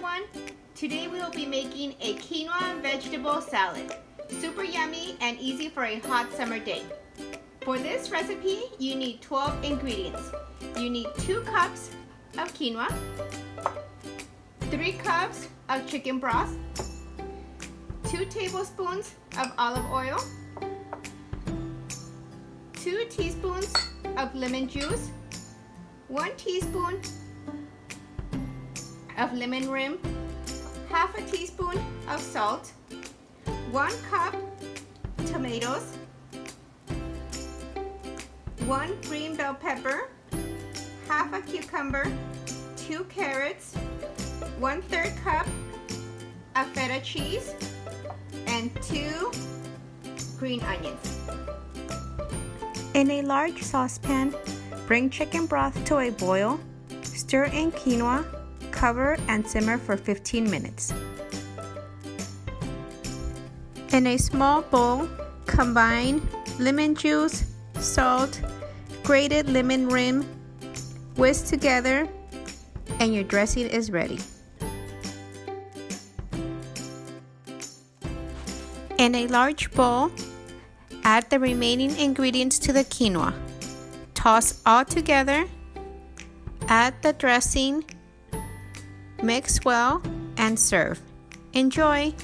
everyone! Today we will be making a quinoa vegetable salad. Super yummy and easy for a hot summer day. For this recipe, you need 12 ingredients. You need 2 cups of quinoa, 3 cups of chicken broth, 2 tablespoons of olive oil, 2 teaspoons of lemon juice, 1 teaspoon of lemon rim, half a teaspoon of salt, 1 cup tomatoes, 1 green bell pepper, half a cucumber, 2 carrots, 1/3 cup of feta cheese, and 2 green onions. In a large saucepan, bring chicken broth to a boil, stir in quinoa, cover and simmer for 15 minutes. In a small bowl, combine lemon juice, salt, grated lemon rim, whisk together, and your dressing is ready. In a large bowl, add the remaining ingredients to the quinoa. Toss all together, add the dressing, mix well, and serve. Enjoy!